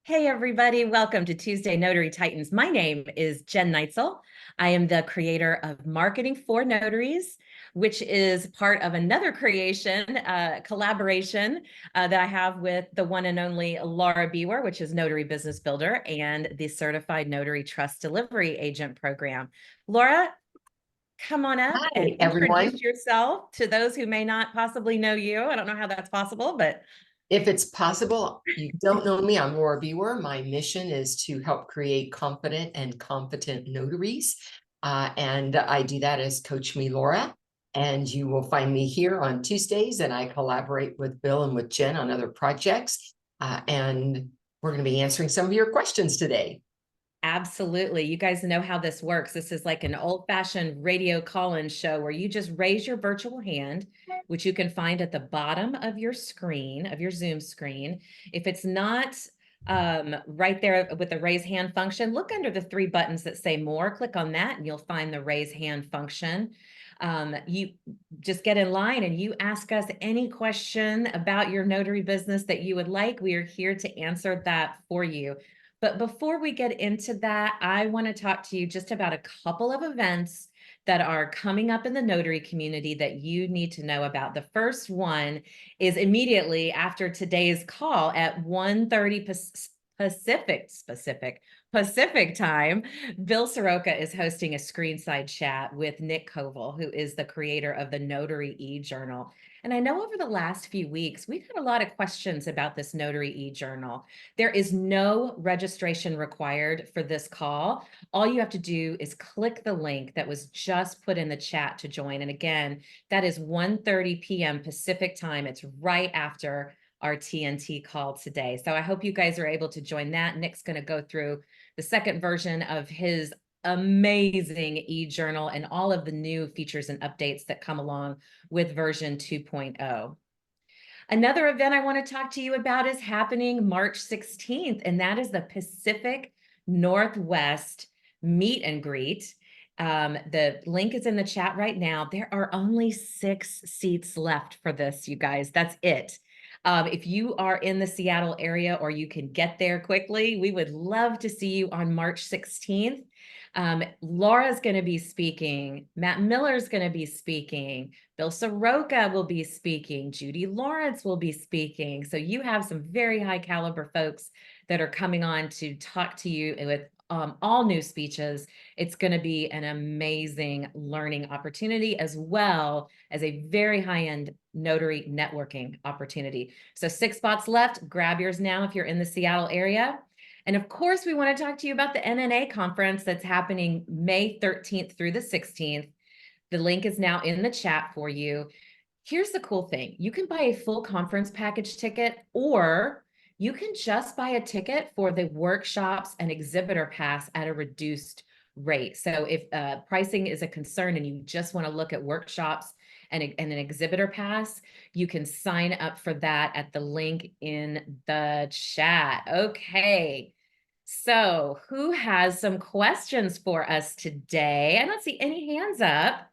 Hey, everybody. Welcome to Tuesday Notary Titans. My name is Jen Neitzel. I am the creator of Marketing for Notaries, which is part of another collaboration that I have with the one and only Laura Bewer, which is Notary Business Builder and the Certified Notary Trust Delivery Agent Program. Laura, come on up and Hi, everyone. introduce yourself to those who may not possibly know you. I don't know how that's possible, but If it's possible, you don't know me, I'm Laura Bewer. My mission is to help create confident and competent notaries. And I do that as Coach Me Laura. And you will find me here on Tuesdays, and I collaborate with Bill and with Jen on other projects. And we're going to be answering some of your questions today. absolutely. You guys know how this works. This is like an old-fashioned radio call-in show where you just raise your virtual hand, which you can find at the bottom of your screen, of your Zoom screen. If it's not right there with the raise hand function, look under the three buttons that say more, click on that, and you'll find the raise hand function. You just get in line and you ask us any question about your notary business that you would like. We are here to answer that for you. But before we get into that, I want to talk to you just about a couple of events that are coming up in the notary community that you need to know about. The first one is immediately after today's call at 1:30 Pacific time. Bill Soroka is hosting a screenside chat with Nick Koval, who is the creator of the Notary e-Journal. And I know over the last few weeks, we've had a lot of questions about this Notary e-Journal. There is no registration required for this call. All you have to do is click the link that was just put in the chat to join. And again, that is 1:30 p.m. Pacific time. It's right after our TNT call today. So I hope you guys are able to join that. Nick's going to go through the second version of his amazing e-journal and all of the new features and updates that come along with version 2.0. Another event I want to talk to you about is happening March 16th, and that is the Pacific Northwest Meet and Greet. The link is in the chat right now. There are only 6 seats left for this, you guys. That's it. If you are in the Seattle area or you can get there quickly, we would love to see you on March 16th. Laura's going to be speaking. Matt Miller's going to be speaking. Bill Soroka will be speaking. Judy Lawrence will be speaking. So you have some very high caliber folks that are coming on to talk to you with all new speeches. It's going to be an amazing learning opportunity as well as a very high-end notary networking opportunity. So 6 spots left. Grab yours now if you're in the Seattle area. And of course, we want to talk to you about the NNA conference that's happening May 13th through the 16th. The link is now in the chat for you. Here's the cool thing. You can buy a full conference package ticket, or you can just buy a ticket for the workshops and exhibitor pass at a reduced rate. So if pricing is a concern and you just want to look at workshops and an exhibitor pass, you can sign up for that at the link in the chat. Okay. So who has some questions for us today? I don't see any hands up.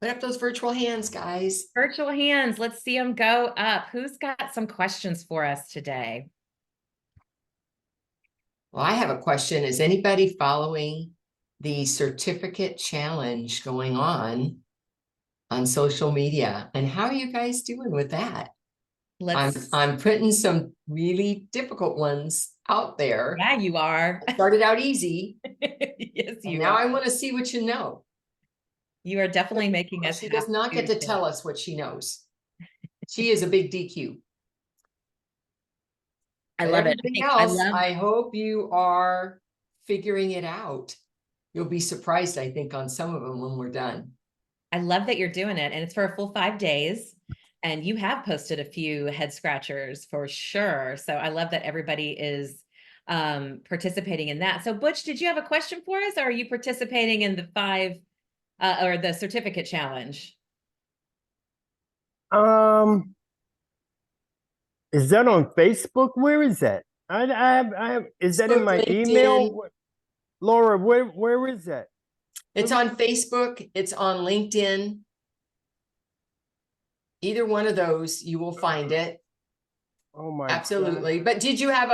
Put up those virtual hands, guys. Virtual hands, let's see them go up. Who's got some questions for us today? Well, I have a question. Is anybody following the certificate challenge going on social media? And how are you guys doing with that? I'm putting some really difficult ones out there. Yeah, you are. I started out easy. Yes, And you now are. I want to see what you know. You are definitely making us She does not get to tell us what she knows. She is a big DQ. I But love it. everything else, I hope you are figuring it out. You'll be surprised, I think, on some of them when we're done. I love that you're doing it. And it's for a full 5 days. And you have posted a few head scratchers for sure. So I love that everybody is participating in that. So Butch, did you have a question for us? Or are you participating in the 5 or the certificate challenge? Is that on Facebook? Where is that? I have, is that in my LinkedIn. email? Laura, where is that? It's on Facebook. It's on LinkedIn. Either one of those, you will find it. Oh my Absolutely. God. But did you have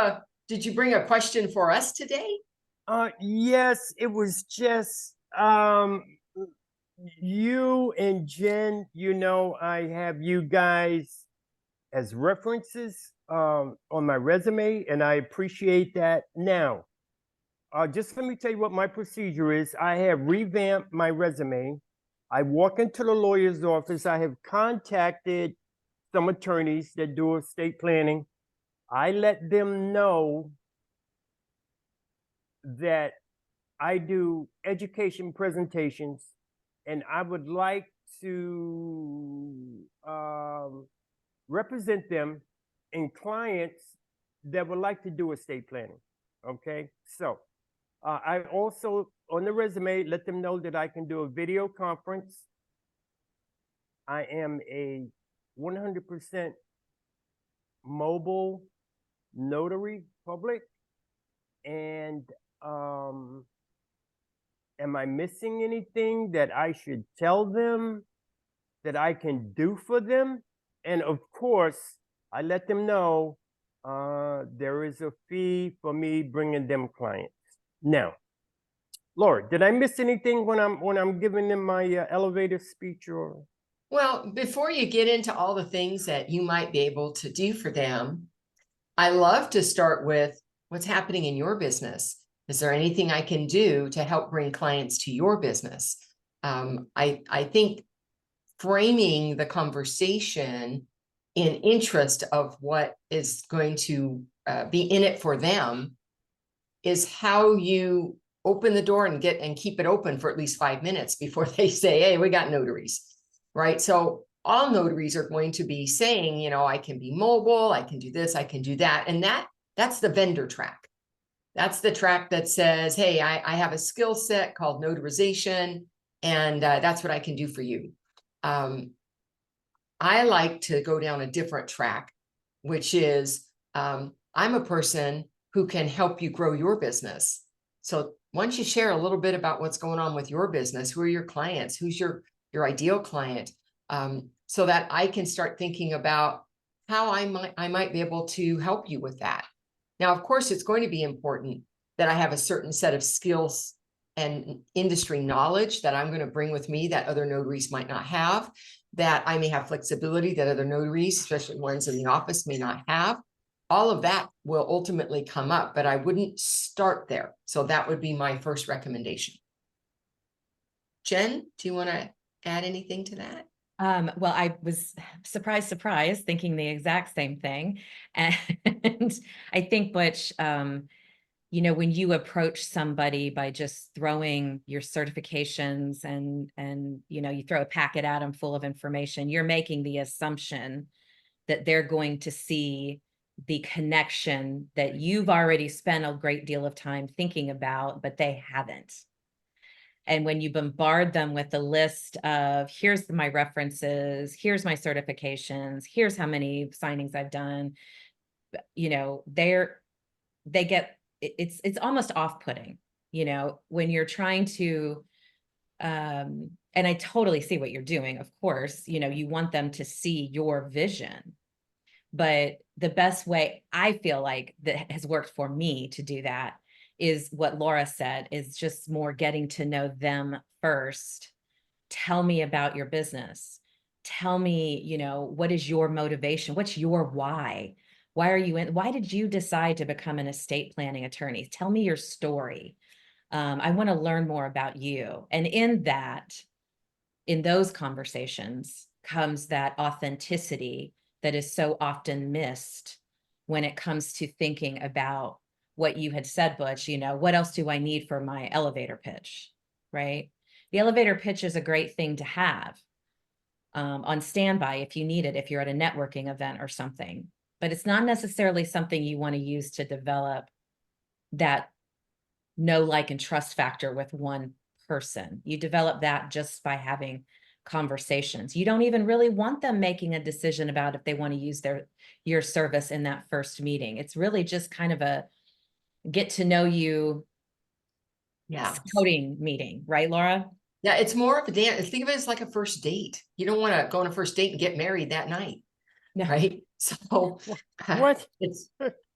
did you bring a question for us today? Yes, it was just you and Jen, I have you guys as references on my resume, and I appreciate that. Now, just let me tell you what my procedure is. I have revamped my resume. I walk into the lawyer's office. I have contacted some attorneys that do estate planning. I let them know that I do education presentations, and I would like to represent them in clients that would like to do estate planning. Okay, so I also on the resume let them know that I can do a video conference. I am a 100% mobile notary public, and am I missing anything that I should tell them that I can do for them? And of course, I let them know there is a fee for me bringing them clients. Now, Laura, did I miss anything when I'm giving them my elevator speech or? Well, before you get into all the things that you might be able to do for them, I love to start with what's happening in your business. Is there anything I can do to help bring clients to your business? I think framing the conversation in interest of what is going to be in it for them is how you open the door and keep it open for at least 5 minutes before they say, hey, we got notaries, right? So all notaries are going to be saying, I can be mobile, I can do this, I can do that. And that's the vendor track. That's the track that says, hey, I have a skill set called notarization, and that's what I can do for you. I like to go down a different track, which is I'm a person who can help you grow your business. So why don't you share a little bit about what's going on with your business? Who are your clients? Who's your ideal client? So that I can start thinking about how I might be able to help you with that. Now, of course, it's going to be important that I have a certain set of skills and industry knowledge that I'm going to bring with me that other notaries might not have, that I may have flexibility that other notaries, especially ones in the office, may not have. All of that will ultimately come up, but I wouldn't start there. So that would be my first recommendation. Jen, do you want to add anything to that? Well, I was surprised, thinking the exact same thing. And I think, Butch, when you approach somebody by just throwing your certifications and you throw a packet at them full of information, you're making the assumption that they're going to see the connection that you've already spent a great deal of time thinking about, but they haven't. And when you bombard them with a list of, here's my references, here's my certifications, here's how many signings I've done, it's almost off-putting, when you're trying to, and I totally see what you're doing. Of course, you want them to see your vision, but the best way I feel like that has worked for me to do that is what Laura said, is just more getting to know them first. Tell me about your business. Tell me, what is your motivation? What's your why? Why did you decide to become an estate planning attorney? Tell me your story. I want to learn more about you. And in those conversations comes that authenticity that is so often missed when it comes to thinking about what you had said, Butch, what else do I need for my elevator pitch, right? The elevator pitch is a great thing to have on standby if you need it, if you're at a networking event or something, but it's not necessarily something you want to use to develop that know, like, and trust factor with one person. You develop that just by having conversations. You don't even really want them making a decision about if they want to use your service in that first meeting. It's really just kind of a get to know you scouting meeting, right, Laura? Yeah, it's more of a dance. Think of it as like a first date. You don't want to go on a first date and get married that night, No. right? So What? it's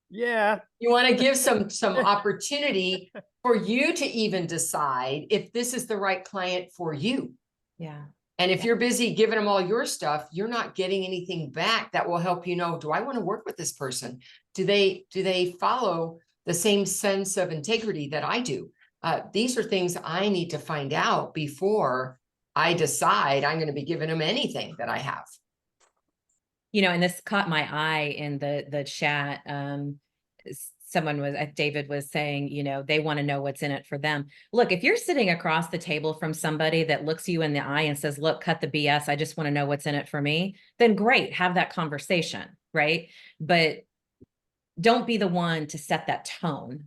Yeah. You want to give some opportunity for you to even decide if this is the right client for you. Yeah. And if Yeah. you're busy giving them all your stuff, you're not getting anything back that will help you know, do I want to work with this person? Do they follow the same sense of integrity that I do? These are things I need to find out before I decide I'm going to be giving them anything that I have. You know, and this caught my eye in the chat. Someone was, David was saying, you know, they want to know what's in it for them. Look, if you're sitting across the table from somebody that looks you in the eye and says, look, cut the BS, I just want to know what's in it for me, then great, have that conversation, right? But don't be the one to set that tone,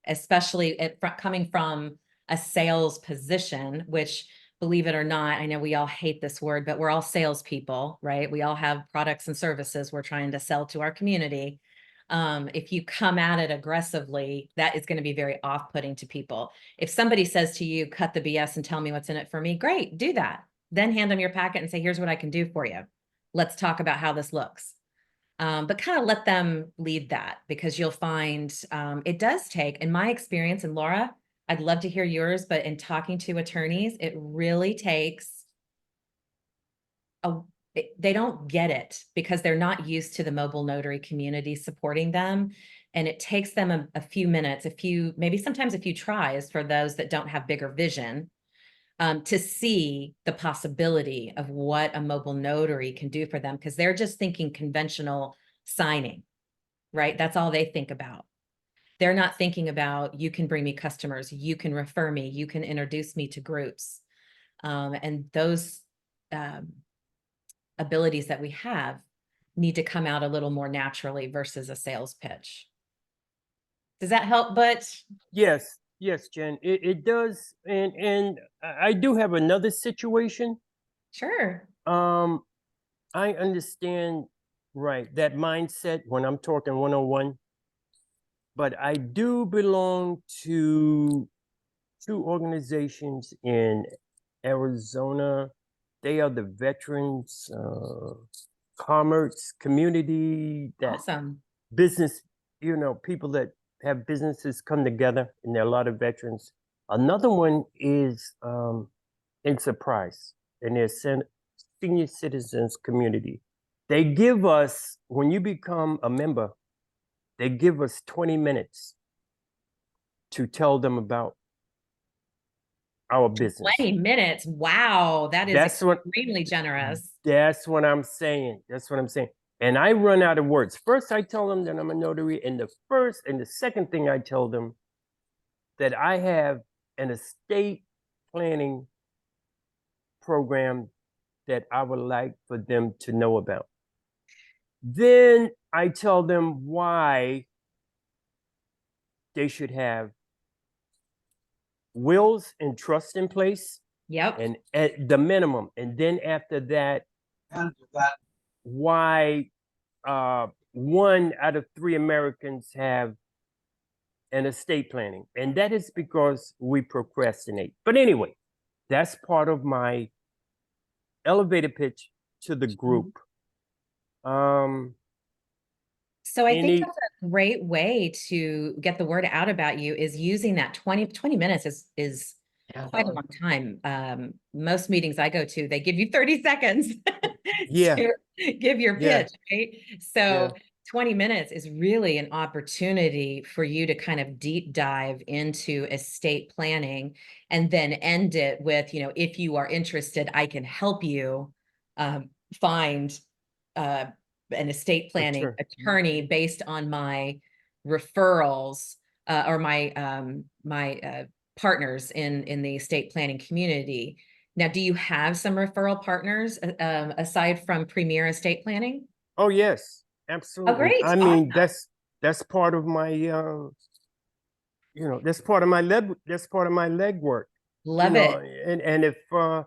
especially coming from a sales position, which, believe it or not, I know we all hate this word, but we're all salespeople, right? We all have products and services we're trying to sell to our community. If you come at it aggressively, that is going to be very off-putting to people. If somebody says to you, cut the BS and tell me what's in it for me, great, do that. Then hand them your packet and say, here's what I can do for you. Let's talk about how this looks. But kind of let them lead that, because you'll find it does take, in my experience, and Laura, I'd love to hear yours, but in talking to attorneys, it really takes they don't get it because they're not used to the mobile notary community supporting them. And it takes them a few minutes, maybe sometimes a few tries for those that don't have bigger vision, to see the possibility of what a mobile notary can do for them, because they're just thinking conventional signing, right? That's all they think about. They're not thinking about, you can bring me customers, you can refer me, you can introduce me to groups. And those abilities that we have need to come out a little more naturally versus a sales pitch. Does that help, Butch? Yes, yes, Jen, it does. And I do have another situation. Sure. I understand, right, that mindset when I'm talking one-on-one, but I do belong to two organizations in Arizona. They are the Veterans Commerce Community, that Awesome. business, people that have businesses come together, and there are a lot of veterans. Another one is Enterprise, and their senior citizens community. They give us, when you become a member, they give us 20 minutes to tell them about our business. 20 minutes. Wow. That is That's what extremely generous. That's what I'm saying. That's what I'm saying. And I run out of words. First, I tell them that I'm a notary, and the second thing I tell them that I have an estate planning program that I would like for them to know about. Then I tell them why they should have wills and trust in place, Yep. and at the minimum. And then after that, why 1 out of 3 Americans have an estate planning. And that is because we procrastinate. But anyway, that's part of my elevator pitch to the group. So I think that's a great way to get the word out about you, is using that 20 minutes is quite a long time. Most meetings I go to, they give you 30 seconds Yeah. to give your Yeah. pitch, right? So Yeah. 20 minutes is really an opportunity for you to kind of deep dive into estate planning, and then end it with, if you are interested, I can help you find an estate planning attorney based on my referrals or my partners in the estate planning community. Now, do you have some referral partners aside from Premier Estate Planning? Oh, yes, absolutely. great. I mean, that's part of my that's part of my legwork. Love it. And if I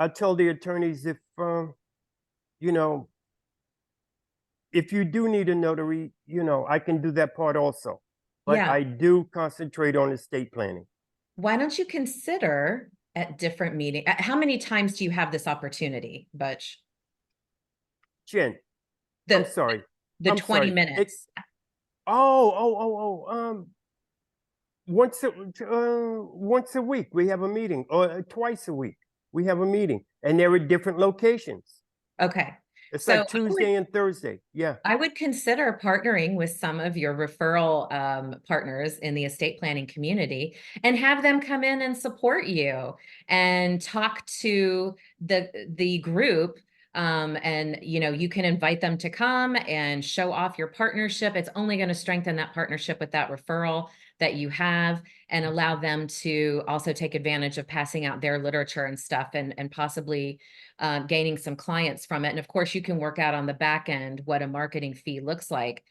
tell the attorneys, if you do need a notary, I can do that part also. But Yeah. I do concentrate on estate planning. Why don't you consider at different meetings? How many times do you have this opportunity, Butch? Jen, The I'm sorry. the I'm 20 sorry. minutes. Once a week we have a meeting, or twice a week we have a meeting, and they're at different locations. Okay. It's So like Tuesday and Thursday. Yeah. I would consider partnering with some of your referral partners in the estate planning community and have them come in and support you and talk to the group. And you can invite them to come and show off your partnership. It's only going to strengthen that partnership with that referral that you have and allow them to also take advantage of passing out their literature and stuff and possibly gaining some clients from it. And of course, you can work out on the back end what a marketing fee looks like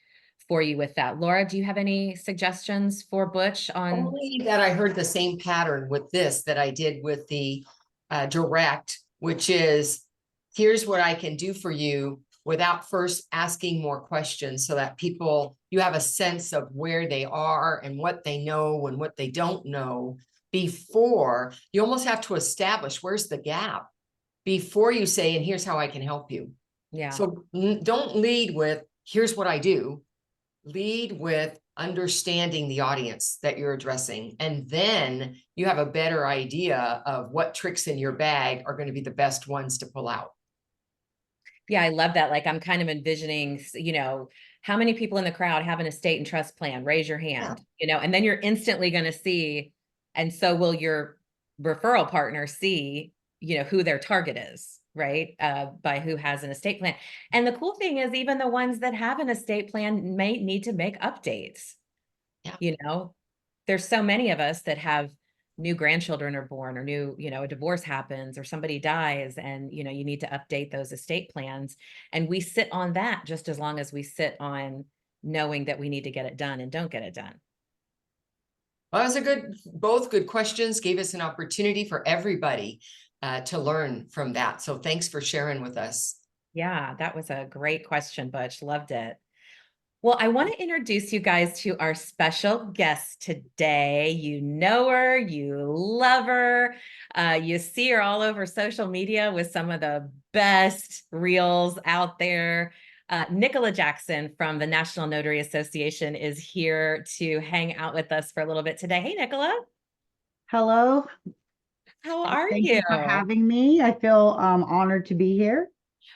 for you with that. Laura, do you have any suggestions for Butch on? Only that I heard the same pattern with this that I did with the direct, which is, here's what I can do for you without first asking more questions, so that you have a sense of where they are and what they know and what they don't know before. You almost have to establish where's the gap before you say, and here's how I can help you. Yeah. So don't lead with, here's what I do. Lead with understanding the audience that you're addressing. And then you have a better idea of what tricks in your bag are going to be the best ones to pull out. Yeah, I love that. Like, I'm kind of envisioning, how many people in the crowd have an estate and trust plan? Raise your hand, and then you're instantly going to see, and so will your referral partner see, who their target is, right? By who has an estate plan. And the cool thing is, even the ones that have an estate plan may need to make updates. Yeah. There's so many of us that have new grandchildren are born, or a divorce happens, or somebody dies, and you need to update those estate plans. And we sit on that just as long as we sit on knowing that we need to get it done and don't get it done. Well, that was both good questions, gave us an opportunity for everybody to learn from that. So thanks for sharing with us. Yeah, that was a great question, Butch. Loved it. Well, I want to introduce you guys to our special guest today. You know her, you love her, you see her all over social media with some of the best reels out there. Nicola Jackson from the National Notary Association is here to hang out with us for a little bit today. Hey, Nicola. Hello. How are Thank you? you for having me. I feel honored to be here.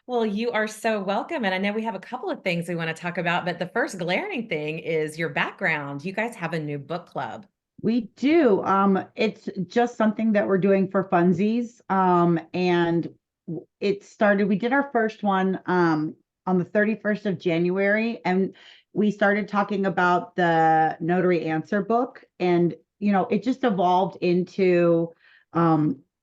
Well, you are so welcome. And I know we have a couple of things we want to talk about, but the first glaring thing is your background. You guys have a new book club. We do. It's just something that we're doing for funsies. And it started, we did our first one on the 31st of January, and we started talking about the Notary Answer book. And, it just evolved into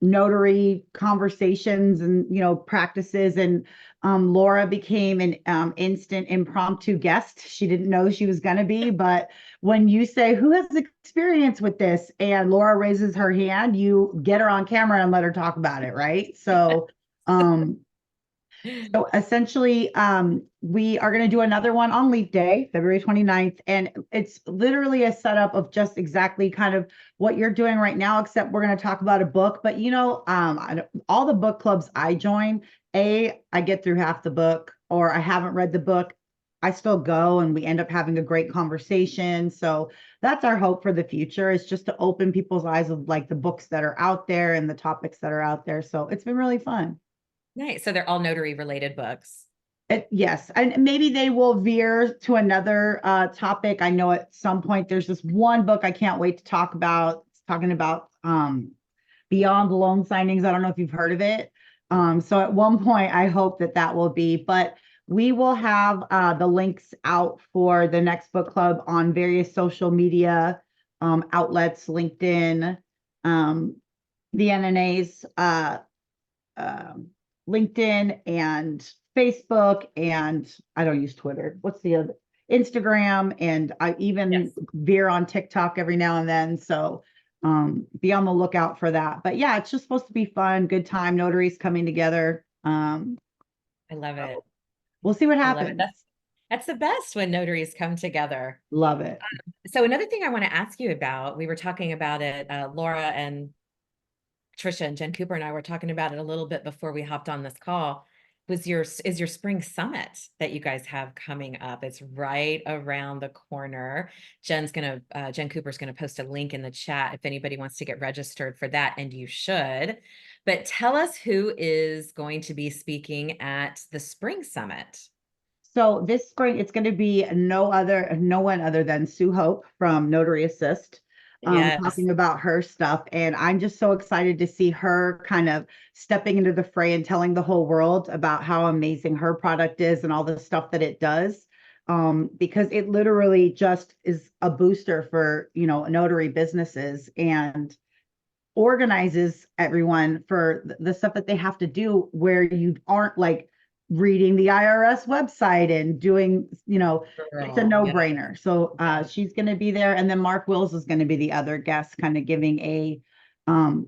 notary conversations and practices, and Laura became an instant impromptu guest. She didn't know she was going to be, but when you say, who has experience with this, and Laura raises her hand, you get her on camera and let her talk about it, right? So essentially, we are going to do another one on Leap Day, February 29th. And it's literally a setup of just exactly kind of what you're doing right now, except we're going to talk about a book. But, all the book clubs I join, I get through half the book, or I haven't read the book. I still go, and we end up having a great conversation. So that's our hope for the future, is just to open people's eyes of like the books that are out there and the topics that are out there. So it's been really fun. Nice. So they're all notary related books. Yes, and maybe they will veer to another topic. I know at some point there's this one book I can't wait to talk about. It's talking about beyond loan signings. I don't know if you've heard of it. So at one point, I hope that will be. But we will have the links out for the next book club on various social media outlets, LinkedIn, the NNA's. LinkedIn and Facebook, and I don't use Twitter. What's the other? Instagram, and I even veer on TikTok every now and then. So be on the lookout for that. But yeah, it's just supposed to be fun, good time, notaries coming together. I love it. We'll see what happens. That's the best, when notaries come together. Love it. So another thing I want to ask you about, we were talking about it, Laura and Trisha and Jen Cooper and I were talking about it a little bit before we hopped on this call. is your spring summit that you guys have coming up. It's right around the corner. Jen Cooper's gonna post a link in the chat if anybody wants to get registered for that, and you should. But tell us who is going to be speaking at the spring summit. So this spring, it's going to be no one other than Sue Hope from Notary Assist, Yes. talking about her stuff. And I'm just so excited to see her kind of stepping into the fray and telling the whole world about how amazing her product is and all the stuff that it does. Because it literally just is a booster for, notary businesses and organizes everyone for the stuff that they have to do where you aren't like reading the IRS website and doing, it's a Girl, no-brainer. So Yeah. she's going to be there. And then Mark Wills is going to be the other guest, kind of giving a, I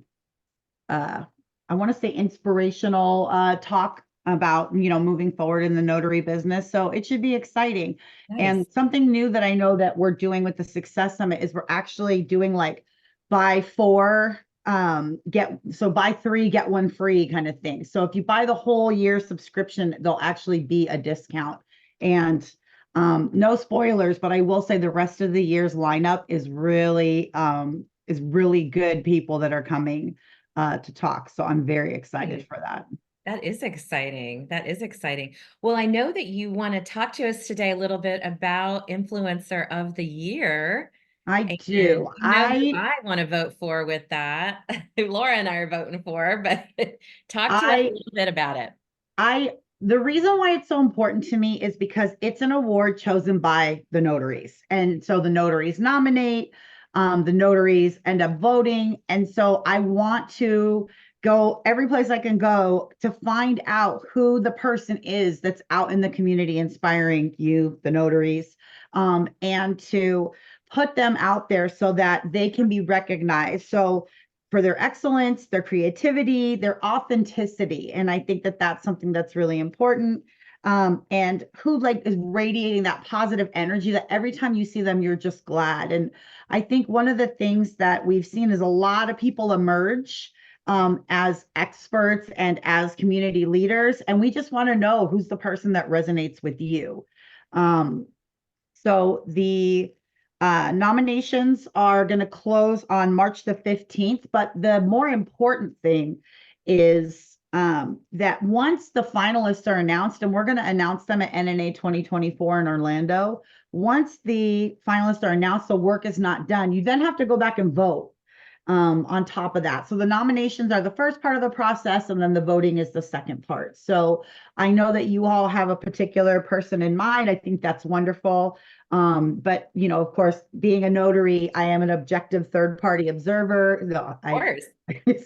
want to say inspirational talk about, moving forward in the notary business. So it should be exciting. And Nice. something new that I know that we're doing with the Success Summit is we're actually doing like buy four, buy three, get one free kind of thing. So if you buy the whole year subscription, there'll actually be a discount. And no spoilers, but I will say the rest of the year's lineup is really good people that are coming to talk. So I'm very excited for that. That is exciting. That is exciting. Well, I know that you want to talk to us today a little bit about Influencer of the Year. I And do. you know who I want to vote for with that. Laura and I are voting for, but talk to us a I little bit about it. the reason why it's so important to me is because it's an award chosen by the notaries. And so the notaries nominate, the notaries end up voting. And so I want to go every place I can go to find out who the person is that's out in the community inspiring you, the notaries, and to put them out there so that they can be recognized. So for their excellence, their creativity, their authenticity. And I think that that's something that's really important. And who like is radiating that positive energy that every time you see them, you're just glad. And I think one of the things that we've seen is a lot of people emerge as experts and as community leaders. And we just want to know who's the person that resonates with you. So the nominations are going to close on March the 15th, but the more important thing is that once the finalists are announced, and we're going to announce them at NNA 2024 in Orlando, once the finalists are announced, the work is not done, you then have to go back and vote on top of that. So the nominations are the first part of the process, and then the voting is the second part. So I know that you all have a particular person in mind. I think that's wonderful. But of course, being a notary, I am an objective third-party observer. Of course.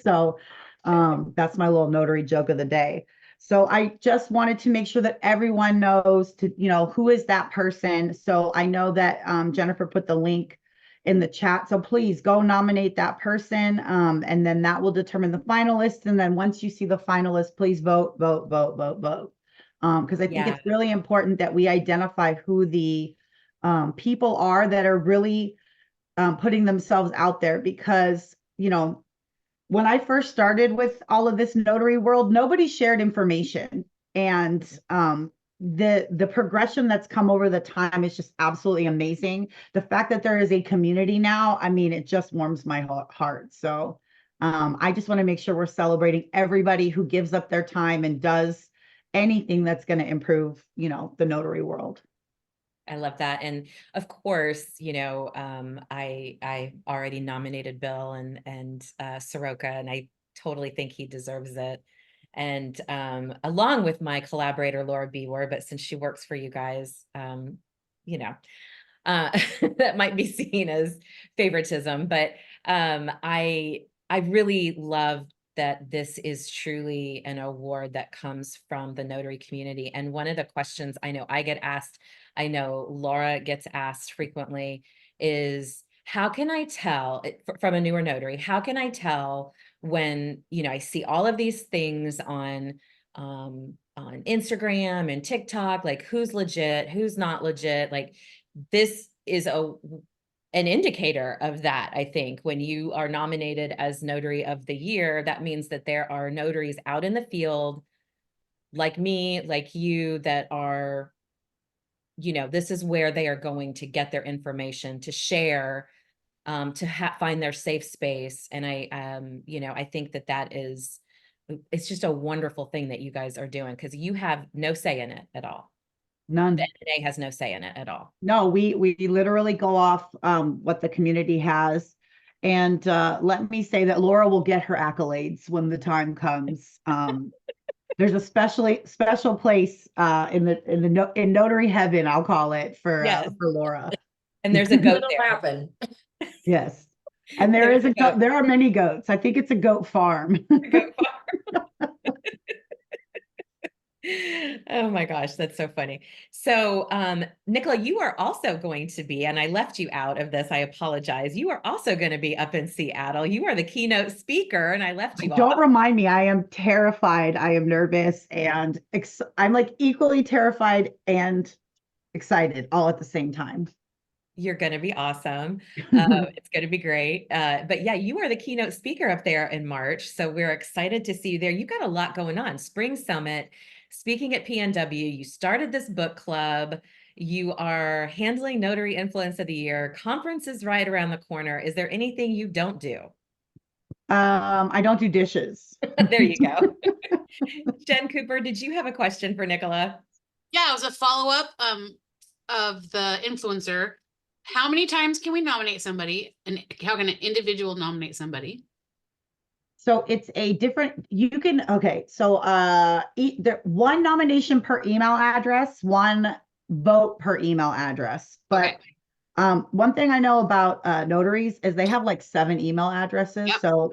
So that's my little notary joke of the day. So I just wanted to make sure that everyone knows who is that person. So I know that Jennifer put the link in the chat. So please go nominate that person. And then that will determine the finalists. And then once you see the finalists, please vote, vote, vote, vote, vote. Because I think it's really important that we identify who the people are that are really putting themselves out there. Because, when I first started with all of this notary world, nobody shared information. And the progression that's come over the time is just absolutely amazing. The fact that there is a community now, I mean, it just warms my heart. So I just want to make sure we're celebrating everybody who gives up their time and does anything that's going to improve, the notary world. I love that. And of course, I already nominated Bill and Soroka, and I totally think he deserves it. And along with my collaborator, Laura Bewer, but since she works for you guys, that might be seen as favoritism. But I really love that this is truly an award that comes from the notary community. And one of the questions I know I get asked, I know Laura gets asked frequently, is how can I tell from a newer notary, how can I tell when, I see all of these things on Instagram and TikTok, like who's legit, who's not legit, like this is an indicator of that. I think when you are nominated as Notary of the Year, that means that there are notaries out in the field like me, like you, that are, this is where they are going to get their information to share, to find their safe space. And I think that is, it's just a wonderful thing that you guys are doing, because you have no say in it at all. None. The NNA has no say in it at all. No, we literally go off what the community has. And let me say that Laura will get her accolades when the time comes. There's a special place in notary heaven, I'll call it, Yes. for Laura. And there's a goat It'll there. happen. Yes. And There's a goat. there are many goats. I think it's a goat farm. Goat farm. Oh my gosh, that's so funny. So, Nicola, you are also going to be, and I left you out of this, I apologize. You are also going to be up in Seattle. You are the keynote speaker, and I left you Don't off. remind me. I am terrified. I am nervous, and I'm like equally terrified and excited all at the same time. You're going to be awesome. It's going to be great. But yeah, you are the keynote speaker up there in March. So we're excited to see you there. You've got a lot going on. Spring Summit, speaking at PNW, you started this book club. You are handling Notary Influence of the Year. Conference is right around the corner. Is there anything you don't do? I don't do dishes. There you go. Jen Cooper, did you have a question for Nicola? Yeah, it was a follow-up of the influencer. How many times can we nominate somebody, and how can an individual nominate somebody? So it's a different, so one nomination per email address, one vote per email address. But Okay. One thing I know about notaries is they have like 7 email addresses. Yep. So,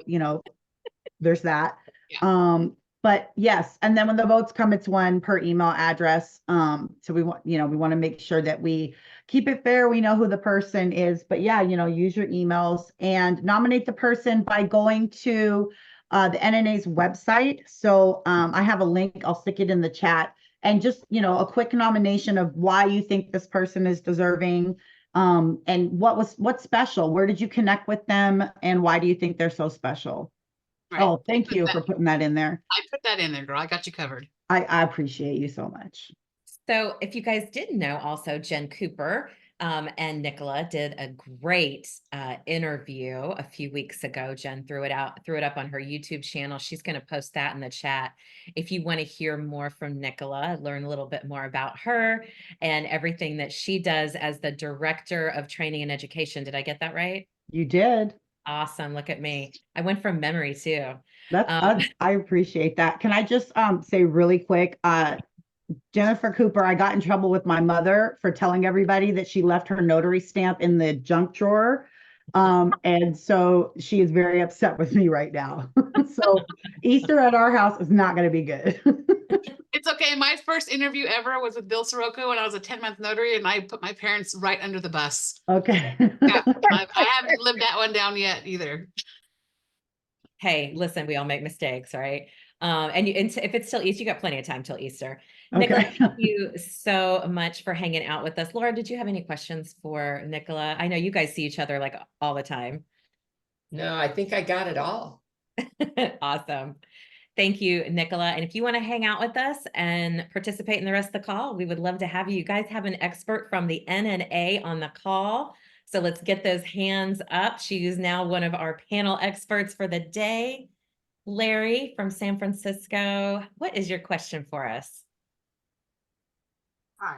there's that. Yeah. But yes, and then when the votes come, it's 1 per email address. So we want to make sure that we keep it fair. We know who the person is, but yeah, use your emails and nominate the person by going to the NNA's website. So I have a link, I'll stick it in the chat, and just, a quick nomination of why you think this person is deserving. And what's special? Where did you connect with them? And why do you think they're so special? Right. Oh, thank you for putting that in there. I put that in there, girl. I got you covered. I appreciate you so much. So if you guys didn't know, also Jen Cooper and Nicola did a great interview a few weeks ago. Jen threw it up on her YouTube channel. She's going to post that in the chat. If you want to hear more from Nicola, learn a little bit more about her and everything that she does as the Director of Training and Education. Did I get that right? You did. Awesome. Look at me. I went from memory too. I appreciate that. Can I just say really quick, Jennifer Cooper, I got in trouble with my mother for telling everybody that she left her notary stamp in the junk drawer. And so she is very upset with me right now. So Easter at our house is not going to be good. It's okay. My first interview ever was with Bill Sirocco when I was a 10-month notary, and I put my parents right under the bus. Okay. Yeah, I haven't lived that one down yet either. Hey, listen, we all make mistakes, right? And if it's till Easter, you got plenty of time till Easter. Okay. Nicola, thank you so much for hanging out with us. Laura, did you have any questions for Nicola? I know you guys see each other like all the time. No, I think I got it all. Awesome. Thank you, Nicola. And if you want to hang out with us and participate in the rest of the call, we would love to have you. You guys have an expert from the NNA on the call. So let's get those hands up. She is now one of our panel experts for the day. Larry from San Francisco, what is your question for us? Hi.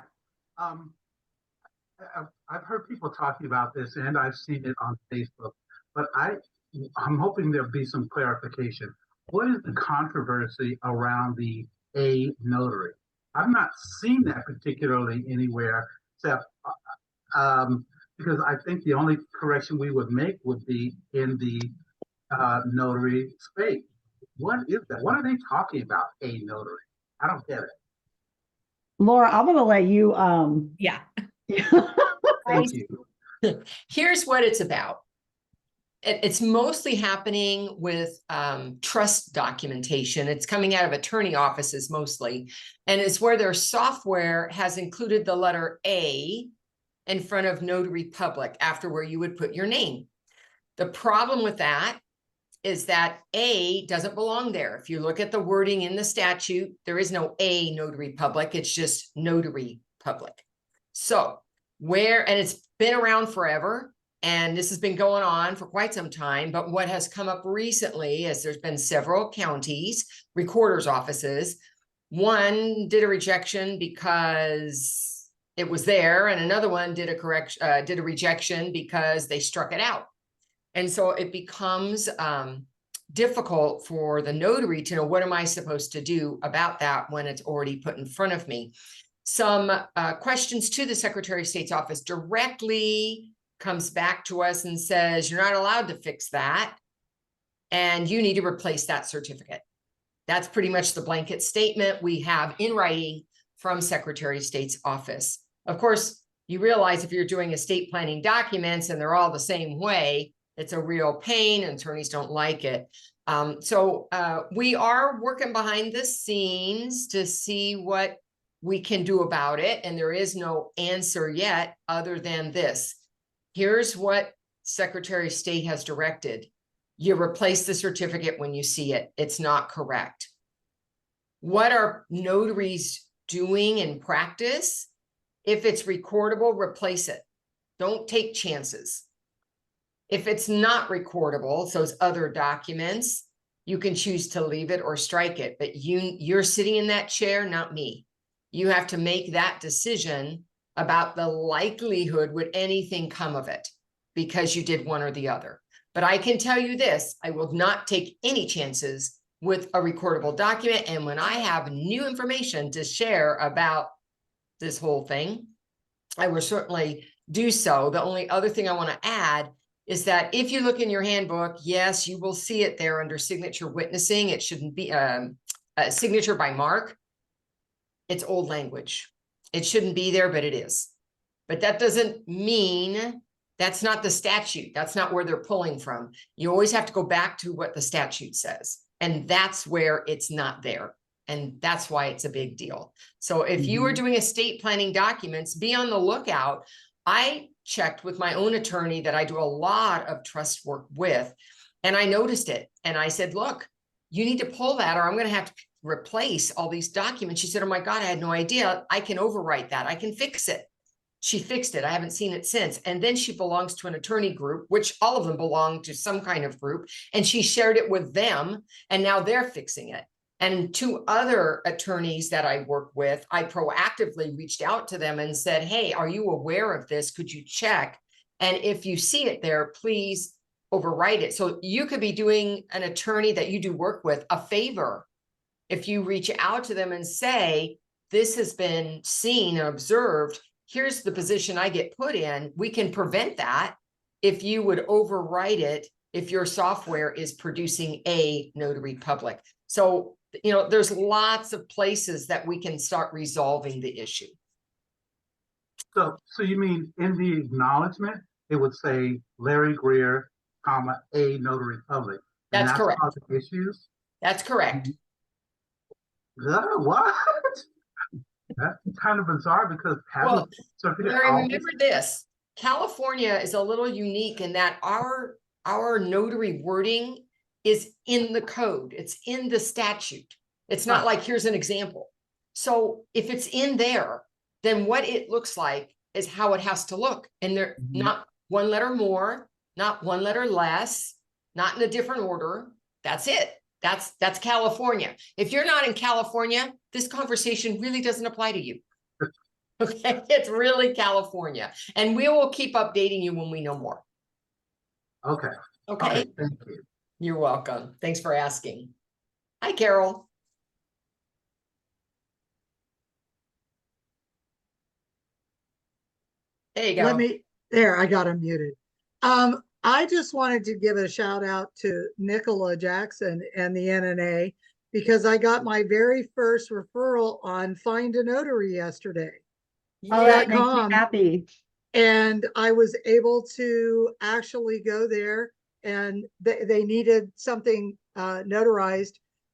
I've heard people talking about this, and I've seen it on Facebook, but I'm hoping there'll be some clarification. What is the controversy around the A notary? I've not seen that particularly anywhere, except because I think the only correction we would make would be in the notary space. What is that? What are they talking about, A notary? I don't get it. Laura, I'm going to let you. Yeah. Thank you. Here's what it's about. It's mostly happening with trust documentation. It's coming out of attorney offices mostly. And it's where their software has included the letter A in front of Notary Public after where you would put your name. The problem with that is that A doesn't belong there. If you look at the wording in the statute, there is no A notary public, it's just notary public. So and it's been around forever, and this has been going on for quite some time, but what has come up recently is there's been several counties, recorders' offices. One did a rejection because it was there, and another one did a rejection because they struck it out. And so it becomes difficult for the notary to know, what am I supposed to do about that when it's already put in front of me? Some questions to the Secretary of State's office directly comes back to us and says, you're not allowed to fix that, and you need to replace that certificate. That's pretty much the blanket statement we have in writing from Secretary of State's office. Of course, you realize if you're doing estate planning documents and they're all the same way, it's a real pain, and attorneys don't like it. So we are working behind the scenes to see what we can do about it. And there is no answer yet other than this. Here's what Secretary of State has directed. You replace the certificate when you see it. It's not correct. What are notaries doing in practice? If it's recordable, replace it. Don't take chances. If it's not recordable, those other documents, you can choose to leave it or strike it, but you're sitting in that chair, not me. You have to make that decision about the likelihood would anything come of it, because you did one or the other. But I can tell you this, I will not take any chances with a recordable document. And when I have new information to share about this whole thing, I will certainly do so. The only other thing I want to add is that if you look in your handbook, yes, you will see it there under signature witnessing. It shouldn't be a signature by mark. It's old language. It shouldn't be there, but it is. But that doesn't mean that's not the statute. That's not where they're pulling from. You always have to go back to what the statute says. And that's where it's not there. And that's why it's a big deal. So if you are doing estate planning documents, be on the lookout. I checked with my own attorney that I do a lot of trust work with, and I noticed it. And I said, look, you need to pull that, or I'm going to have to replace all these documents. She said, oh my God, I had no idea. I can overwrite that. I can fix it. She fixed it. I haven't seen it since. And then she belongs to an attorney group, which all of them belong to some kind of group. And she shared it with them, and now they're fixing it. And 2 other attorneys that I work with, I proactively reached out to them and said, hey, are you aware of this? Could you check? And if you see it there, please overwrite it. So you could be doing an attorney that you do work with a favor if you reach out to them and say, this has been seen and observed. Here's the position I get put in. We can prevent that if you would overwrite it if your software is producing a notary public. So, you know, there's lots of places that we can start resolving the issue. So you mean in the acknowledgement, it would say Larry Greer, comma, a notary public. And That's correct. causing issues? That's correct. What? That's kind of bizarre because Well, certificate Larry, always- remember this, California is a little unique in that our notary wording is in the code. It's in the statute. It's not like, here's an example. So if it's in there, then what it looks like is how it has to look. And they're not one letter more, not one letter less, not in a different order. That's it. That's California. If you're not in California, this conversation really doesn't apply to you. Okay, it's really California. And we will keep updating you when we know more. Okay. Okay, Thank you. you're welcome. Thanks for asking. Hi, Carol. There you go. There, I got unmuted. I just wanted to give a shout out to Nicola Jackson and the NNA because I got my very first referral on Find a Notary yesterday. Oh, that makes me .com. happy. And I was able to actually go there, and they needed something notarized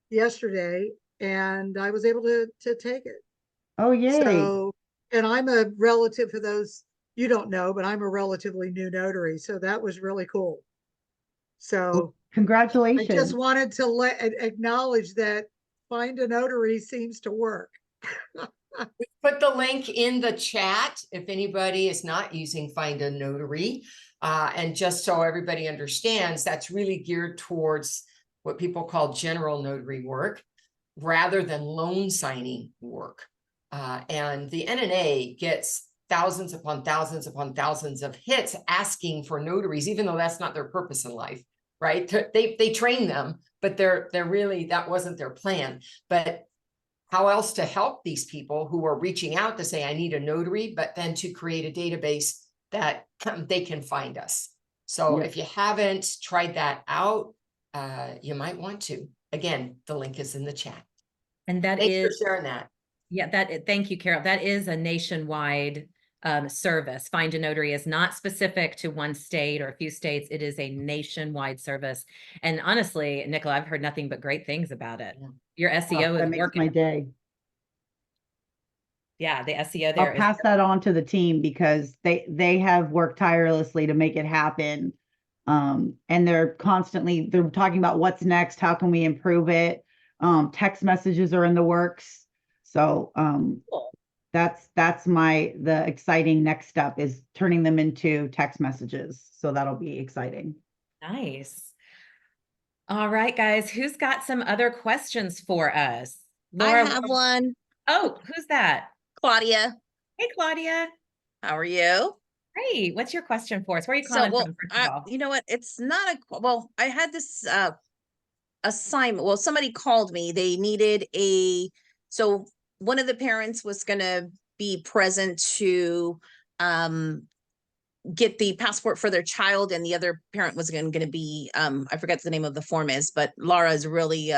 yesterday, and I was able to take it. Oh, yay. So, and I'm a relative, for those you don't know, but I'm a relatively new notary, so that was really cool. So I Congratulations. just wanted to acknowledge that Find a Notary seems to work. Put the link in the chat if anybody is not using Find a Notary. And just so everybody understands, that's really geared towards what people call general notary work rather than loan signing work. And the NNA gets thousands upon thousands upon thousands of hits asking for notaries, even though that's not their purpose in life, right? They train them, but they're really, that wasn't their plan. But how else to help these people who are reaching out to say, I need a notary, but then to create a database that they can find us. So Yeah. if you haven't tried that out, you might want to. Again, the link is in the chat. And that Thanks is, for sharing that. yeah, thank you, Carol. That is a nationwide service. Find a Notary is not specific to one state or a few states. It is a nationwide service. And honestly, Nicola, I've heard nothing but great things about it. Yeah. Your Oh, SEO that is makes my working. day. Yeah, the SEO there I'll is. pass that on to the team because they have worked tirelessly to make it happen. And they're talking about what's next, how can we improve it? Text messages are in the works. So that's the exciting next step is turning them into text messages. So that'll be exciting. Nice. All right, guys, who's got some other questions for us? I Laura. have one. Oh, who's that? Claudia, Hey, Claudia. how are you? Great. What's your question for us? Where are you So, calling well, from, first of all? you know what? It's not well, I had this assignment. Well, somebody called me. They needed so one of the parents was going to be present to get the passport for their child, and the other parent was going to be I forget the name of the form is, but Laura is really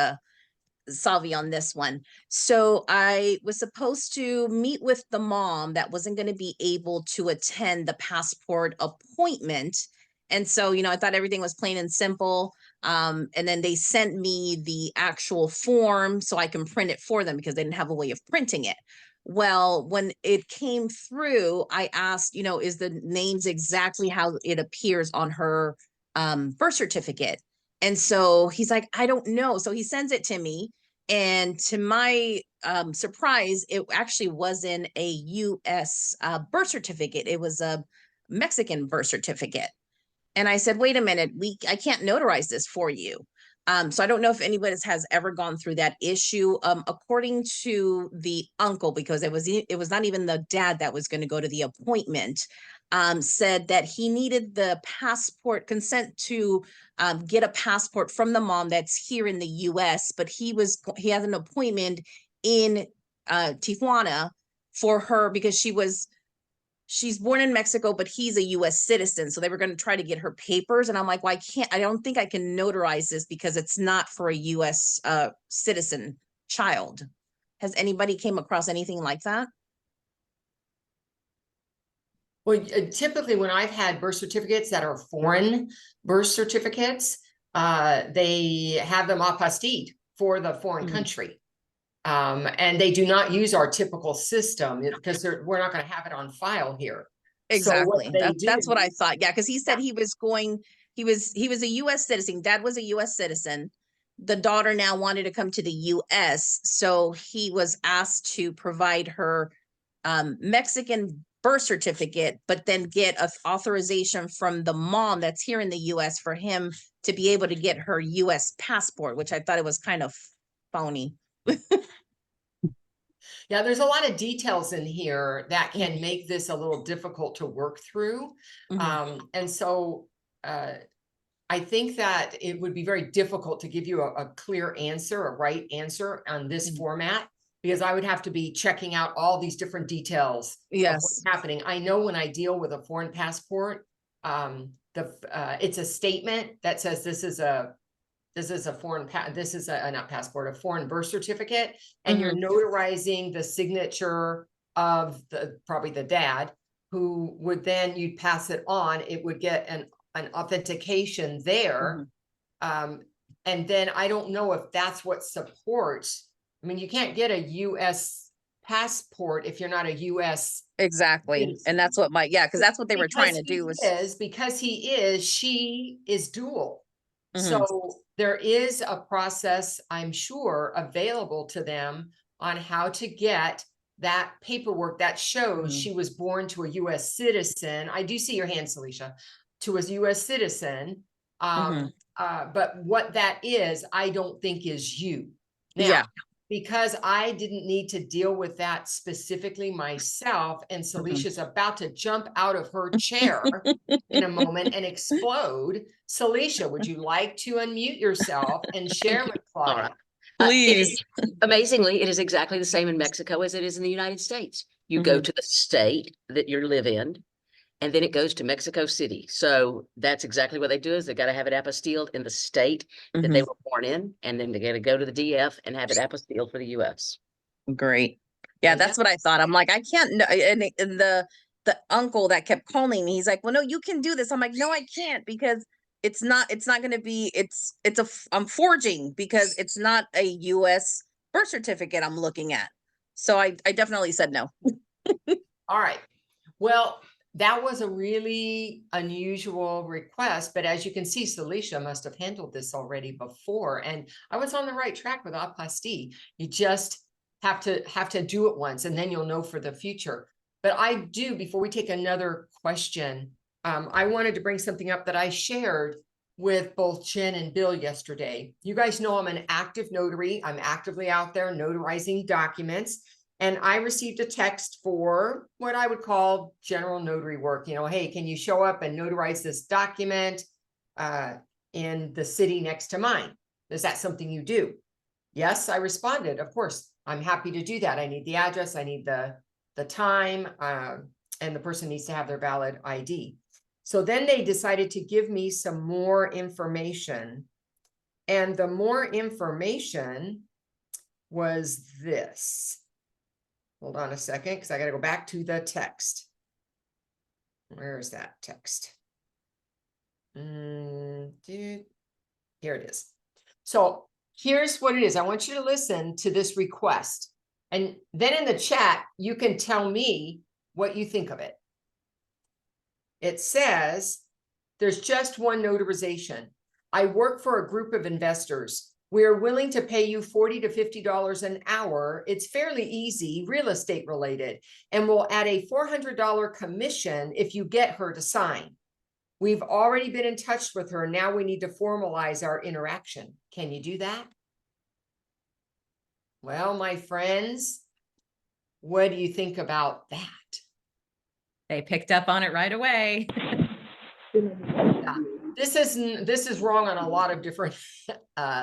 savvy on this one. So I was supposed to meet with the mom that wasn't going to be able to attend the passport appointment. And so, I thought everything was plain and simple. And then they sent me the actual form so I can print it for them because they didn't have a way of printing it. Well, when it came through, I asked, is the names exactly how it appears on her birth certificate? And so he's like, I don't know. So he sends it to me. And to my surprise, it actually wasn't a US birth certificate. It was a Mexican birth certificate. And I said, wait a minute, I can't notarize this for you. So I don't know if anybody has ever gone through that issue. According to the uncle, because it was not even the dad that was going to go to the appointment, said that he needed the passport consent to get a passport from the mom that's here in the US, but he has an appointment in Tijuana for her because she's born in Mexico, but he's a US citizen. So they were going to try to get her papers. And I'm like, well, I don't think I can notarize this because it's not for a US citizen child. Has anybody came across anything like that? Well, typically when I've had birth certificates that are foreign birth certificates, they have them apostille for the foreign country. And they do not use our typical system because we're not going to have it on file here. Exactly. So That's what I thought. Yeah, because he said he was a US citizen. Dad was a US citizen. The daughter now wanted to come to the US. So he was asked to provide her Mexican birth certificate, but then get an authorization from the mom that's here in the US for him to be able to get her US passport, which I thought it was kind of phony. Yeah, there's a lot of details in here that can make this a little difficult to work through. And so I think that it would be very difficult to give you a clear answer, a right answer on this format, because I would have to be checking out all these different details of what's happening. I know when I deal with a foreign passport, it's a statement that says this is a foreign not passport, a foreign birth certificate, and you're notarizing the signature of probably the dad, who would then you'd pass it on. It would get an authentication there. And then I don't know if that's what supports. I mean, you can't get a US passport if you're not a US. Exactly. And that's what because that's what they were trying to do Because she is dual. So there is a process, I'm sure, available to them on how to get that paperwork that shows she was born to a US citizen. I do see your hand, Celicia, to a US citizen. But what that is, I don't think is you. Now, Yeah. because I didn't need to deal with that specifically myself, and Celicia's about to jump out of her chair in a moment and explode. Celicia, would you like to unmute yourself and share with Claudia? Please. Amazingly, it is exactly the same in Mexico as it is in the United States. You go to the state that you live in, and then it goes to Mexico City. So that's exactly what they do, is they got to have it apostilled in the state that they were born in, and then they got to go to the DF and have it apostilled for the US. Great. Yeah, Yeah. that's what I thought. I'm like, I can't know. And the uncle that kept calling me, he's like, well, no, you can do this. I'm like, no, I can't, because it's not going to be, I'm forging, because it's not a US birth certificate I'm looking at. So I definitely said no. All right. Well, that was a really unusual request, but as you can see, Celicia must have handled this already before, and I was on the right track with apostille. You just have to do it once, and then you'll know for the future. But I do, before we take another question, I wanted to bring something up that I shared with both Jen and Bill yesterday. You guys know I'm an active notary. I'm actively out there notarizing documents. And I received a text for what I would call general notary work. You know, hey, can you show up and notarize this document in the city next to mine? Is that something you do? Yes, I responded. Of course, I'm happy to do that. I need the address. I need the time, and the person needs to have their valid ID. So then they decided to give me some more information. And the more information was this. Hold on a second, because I got to go back to the text. Where is that text? Here it is. So here's what it is. I want you to listen to this request. And then in the chat, you can tell me what you think of it. It says, there's just one notarization. I work for a group of investors. We are willing to pay you $40 to $50 an hour. It's fairly easy, real estate related, and we'll add a $400 commission if you get her to sign. We've already been in touch with her. Now we need to formalize our interaction. Can you do that? Well, my friends, what do you think about that? They picked up on it right away. Yeah. This is wrong on a lot of different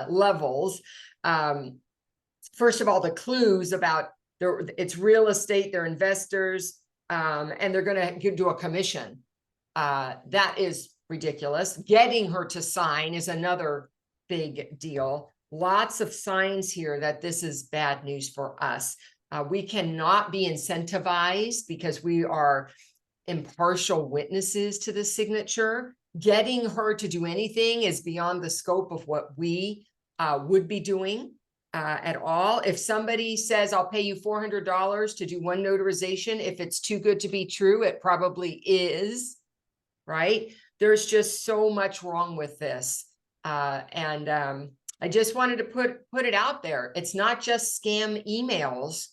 levels. First of all, the clues about it's real estate, they're investors, and they're going to do a commission. That is ridiculous. Getting her to sign is another big deal. Lots of signs here that this is bad news for us. We cannot be incentivized because we are impartial witnesses to the signature. Getting her to do anything is beyond the scope of what we would be doing at all. If somebody says, I'll pay you $400 to do one notarization, if it's too good to be true, it probably is, right? There's just so much wrong with this. I just wanted to put it out there. It's not just scam emails,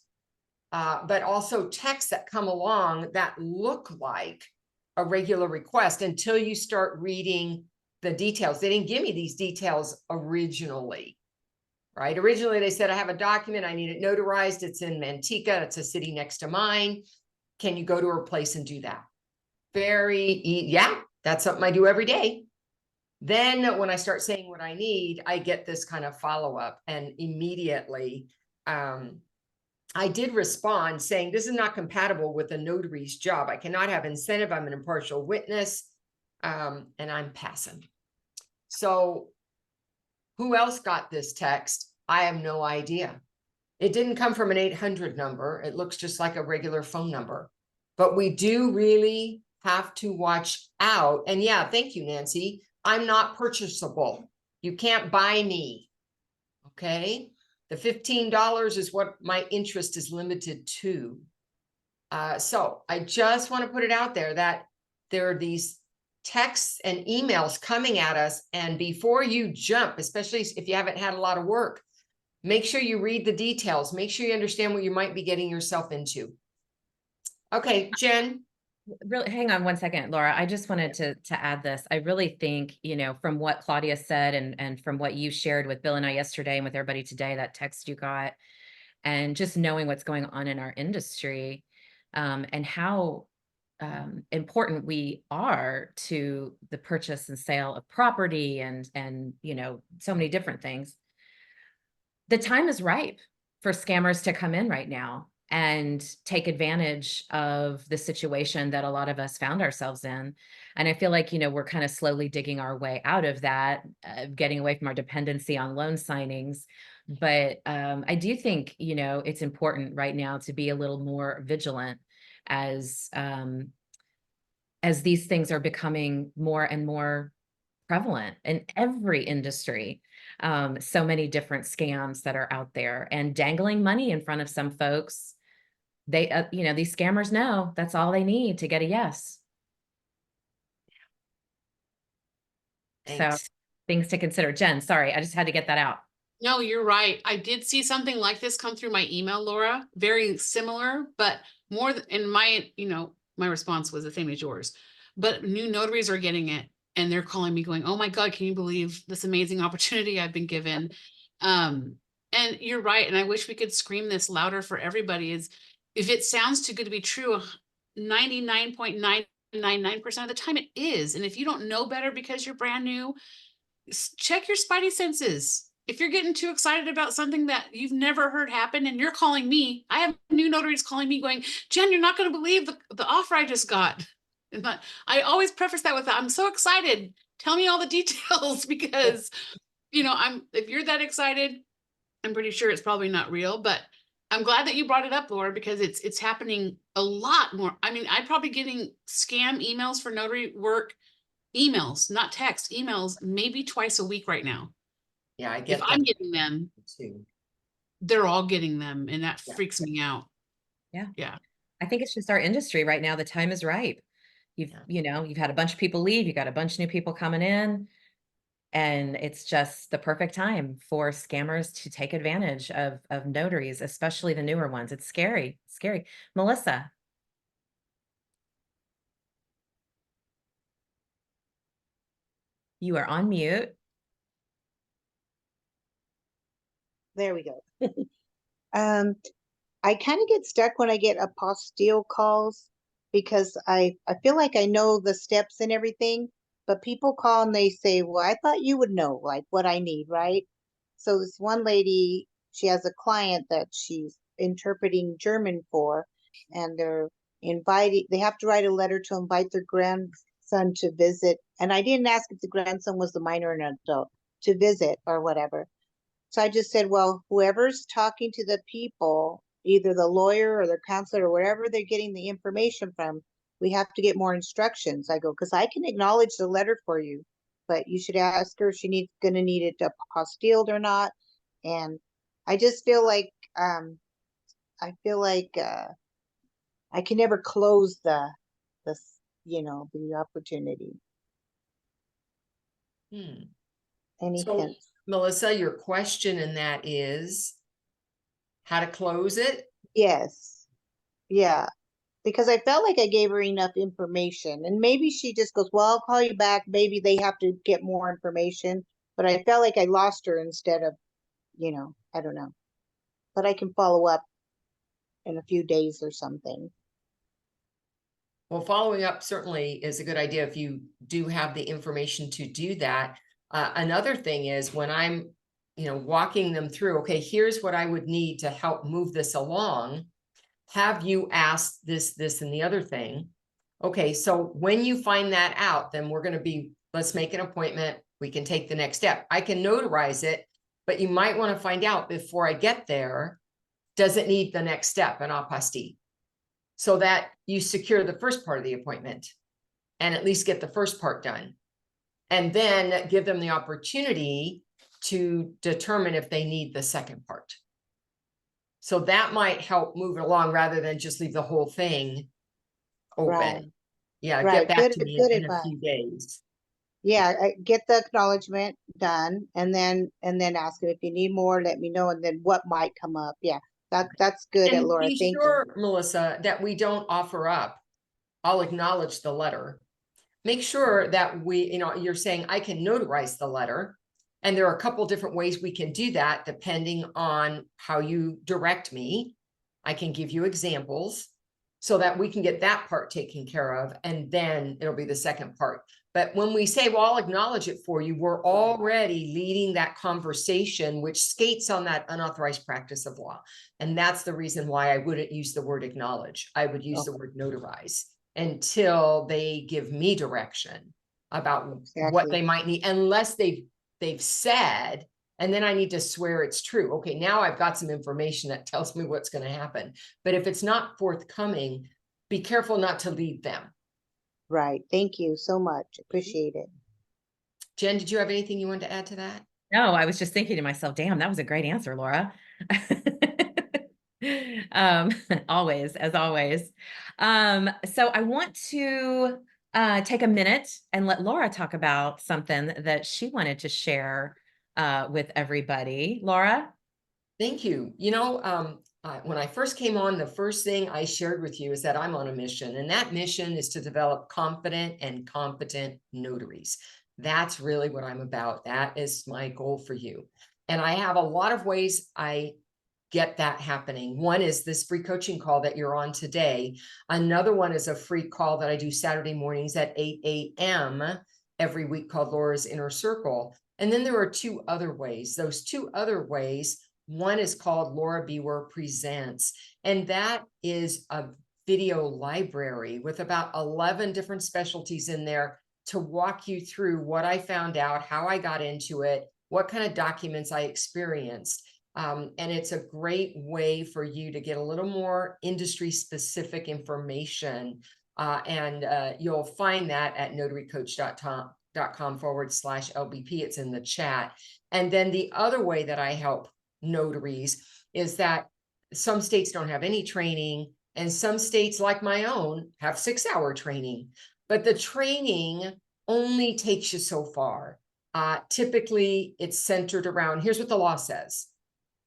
but also texts that come along that look like a regular request until you start reading the details. They didn't give me these details originally, right? Originally, they said, I have a document, I need it notarized. It's in Manteca. It's a city next to mine. Can you go to her place and do that? Yeah, that's something I do every day. Then when I start saying what I need, I get this kind of follow-up, and immediately, I did respond saying, this is not compatible with a notary's job. I cannot have incentive. I'm an impartial witness, and I'm passing. So who else got this text? I have no idea. It didn't come from an 800 number. It looks just like a regular phone number. But we do really have to watch out. And yeah, thank you, Nancy. I'm not purchasable. You can't buy me. Okay? The $15 is what my interest is limited to. So I just want to put it out there that there are these texts and emails coming at us. And before you jump, especially if you haven't had a lot of work, make sure you read the details. Make sure you understand what you might be getting yourself into. Okay, Jen. Really, hang on one second, Laura. I just wanted to add this. I really think, you know, from what Claudia said and from what you shared with Bill and I yesterday and with everybody today, that text you got, and just knowing what's going on in our industry, and how important we are to the purchase and sale of property and you know, so many different things. The time is ripe for scammers to come in right now and take advantage of the situation that a lot of us found ourselves in. And I feel like, you know, we're kind of slowly digging our way out of that, getting away from our dependency on loan signings. But I do think, you know, it's important right now to be a little more vigilant as these things are becoming more and more prevalent in every industry. So many different scams that are out there and dangling money in front of some folks. They, you know, these scammers know that's all they need to get a yes. So Thanks. things to consider. Jen, sorry, I just had to get that out. No, you're right. I did see something like this come through my email, Laura, very similar, but more in my, you know, my response was the same as yours, but new notaries are getting it and they're calling me going, oh my God, can you believe this amazing opportunity I've been given? And you're right. And I wish we could scream this louder for everybody is if it sounds too good to be true, 99.999% of the time it is. And if you don't know better because you're brand new, check your spidey senses. If you're getting too excited about something that you've never heard happen and you're calling me, I have new notaries calling me going, Jen, you're not going to believe the offer I just got. And I always preface that with, I'm so excited. Tell me all the details because, you know, if you're that excited, I'm pretty sure it's probably not real, but I'm glad that you brought it up, Laura, because it's happening a lot more. I mean, I'm probably getting scam emails for notary work, emails, not text, emails, maybe twice a week right now. Yeah, I get If that I'm getting them, too. they're all getting them, and that Yeah. freaks me out. Yeah. Yeah. I think it's just our industry right now. The time is ripe. You know, you've had a bunch of people leave, you got a bunch of new people coming in, and it's just the perfect time for scammers to take advantage of notaries, especially the newer ones. It's scary, scary. Melissa. You are on mute. There we go. I kind of get stuck when I get apostille calls because I feel like I know the steps and everything, but people call and they say, well, I thought you would know like what I need, right? So this one lady, she has a client that she's interpreting German for, and they have to write a letter to invite their grandson to visit. And I didn't ask if the grandson was a minor or an adult to visit or whatever. So I just said, well, whoever's talking to the people, either the lawyer or the counselor or wherever they're getting the information from, we have to get more instructions. I go, because I can acknowledge the letter for you, but you should ask her if she's going to need it apostilled or not. And I just feel like, I can never close the opportunity. Any So, hints? Melissa, your question in that is how to close it? Yes. Yeah. Because I felt like I gave her enough information, and maybe she just goes, well, I'll call you back. Maybe they have to get more information, but I felt like I lost her instead of, I don't know, but I can follow up in a few days or something. Well, following up certainly is a good idea if you do have the information to do that. Another thing is when I'm, walking them through, okay, here's what I would need to help move this along. Have you asked this, and the other thing? Okay, so when you find that out, then let's make an appointment. We can take the next step. I can notarize it, but you might want to find out before I get there, does it need the next step, an apostille? So that you secure the first part of the appointment and at least get the first part done. And then give them the opportunity to determine if they need the second part. So that might help move it along rather than just leave the whole thing open. Right. Yeah, Right, get back good, to me good in a advice. few days. Yeah, get the acknowledgement done and then ask him if you need more, let me know, and then what might come up. Yeah, that's good, And Laura. be Thank you. sure, Melissa, that we don't offer up. I'll acknowledge the letter. Make sure that you're saying I can notarize the letter. And there are a couple different ways we can do that depending on how you direct me. I can give you examples so that we can get that part taken care of. And then it'll be the second part. But when we say, well, I'll acknowledge it for you, we're already leading that conversation, which skates on that unauthorized practice of law. And that's the reason why I wouldn't use the word acknowledge. I would use the word notarize until they give me direction about what Exactly. they might need, unless they've said, and then I need to swear it's true. Okay, now I've got some information that tells me what's going to happen. But if it's not forthcoming, be careful not to lead them. Right. Thank you so much. Appreciate it. Jen, did you have anything you wanted to add to that? No, I was just thinking to myself, damn, that was a great answer, Laura. Always, as always. So I want to take a minute and let Laura talk about something that she wanted to share with everybody. Laura? Thank you. When I first came on, the first thing I shared with you is that I'm on a mission, and that mission is to develop confident and competent notaries. That's really what I'm about. That is my goal for you. And I have a lot of ways I get that happening. One is this free coaching call that you're on today. Another one is a free call that I do Saturday mornings at 8 a.m. every week called Laura's Inner Circle. And then there are two other ways. Those two other ways, one is called Laura Bewer Presents, and that is a video library with about 11 different specialties in there to walk you through what I found out, how I got into it, what kind of documents I experienced. And it's a great way for you to get a little more industry specific information. And you'll find that at notarycoach.com/LBP. It's in the chat. And then the other way that I help notaries is that some states don't have any training, and some states like my own have 6-hour training, but the training only takes you so far. Typically it's centered around, here's what the law says,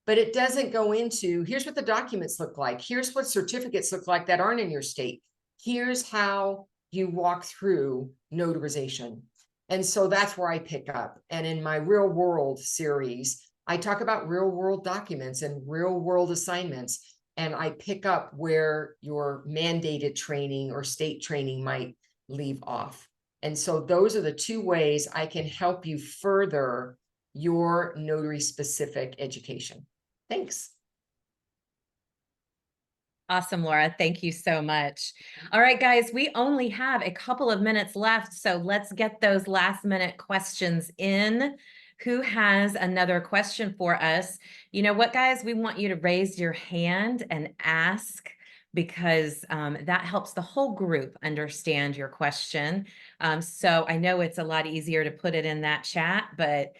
but it doesn't go into, here's what the documents look like, here's what certificates look like that aren't in your state, here's how you walk through notarization. And so that's where I pick up. And in my real world series, I talk about real world documents and real world assignments, and I pick up where your mandated training or state training might leave off. And so those are the two ways I can help you further your notary specific education. Thanks. Awesome, Laura. Thank you so much. All right, guys, we only have a couple of minutes left, so let's get those last minute questions in. Who has another question for us? You know what, guys? We want you to raise your hand and ask, because that helps the whole group understand your question. So I know it's a lot easier to put it in that chat, but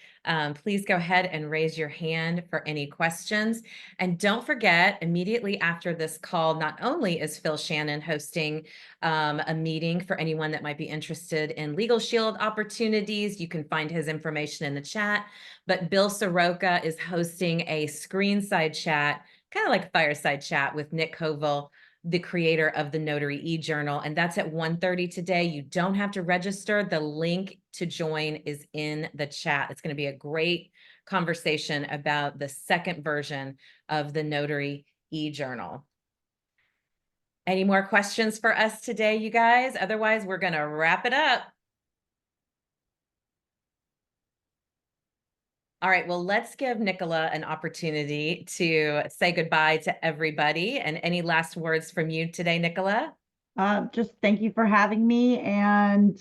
please go ahead and raise your hand for any questions. And don't forget, immediately after this call, not only is Phil Shannon hosting a meeting for anyone that might be interested in Legal Shield opportunities, you can find his information in the chat, but Bill Soroka is hosting a screenside chat, kind of like a fireside chat with Nick Koval, the creator of the Notary e-Journal, and that's at 1:30 today. You don't have to register. The link to join is in the chat. It's going to be a great conversation about the second version of the Notary e-Journal. Any more questions for us today, you guys? Otherwise, we're going to wrap it up. All right, well, let's give Nicola an opportunity to say goodbye to everybody. And any last words from you today, Nicola? Just thank you for having me. And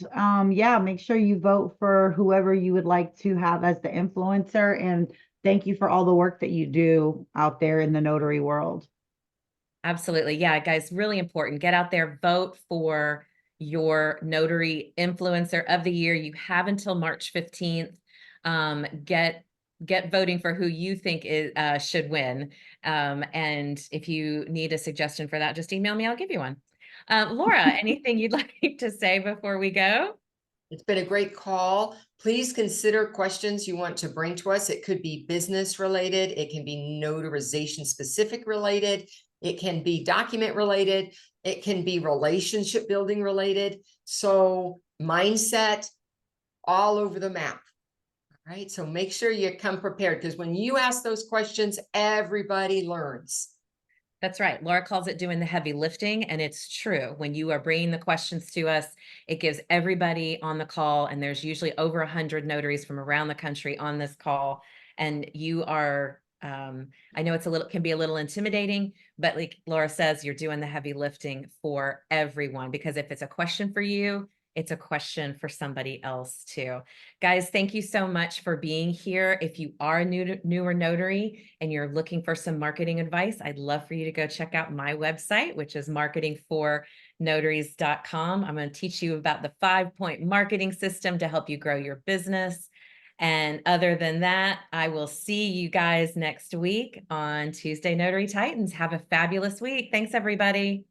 yeah, make sure you vote for whoever you would like to have as the influencer. And thank you for all the work that you do out there in the notary world. Absolutely. Yeah, guys, really important. Get out there, vote for your notary influencer of the year. You have until March 15th. Get voting for who you think is should win. And if you need a suggestion for that, just email me. I'll give you one. Laura, anything you'd like to say before we go? It's been a great call. Please consider questions you want to bring to us. It could be business related. It can be notarization specific related. It can be document related. It can be relationship building related. So mindset all over the map. All right. So make sure you come prepared, because when you ask those questions, everybody learns. That's right. Laura calls it doing the heavy lifting, and it's true. When you are bringing the questions to us, it gives everybody on the call, and there's usually over 100 notaries from around the country on this call, and you are, I know can be a little intimidating, but like Laura says, you're doing the heavy lifting for everyone, because if it's a question for you, it's a question for somebody else too. Guys, thank you so much for being here. If you are a newer notary and you're looking for some marketing advice, I'd love for you to go check out my website, which is marketingfornotaries.com. I'm going to teach you about the 5-point marketing system to help you grow your business. And other than that, I will see you guys next week on Tuesday Notary Titans. Have a fabulous week. Thanks, everybody.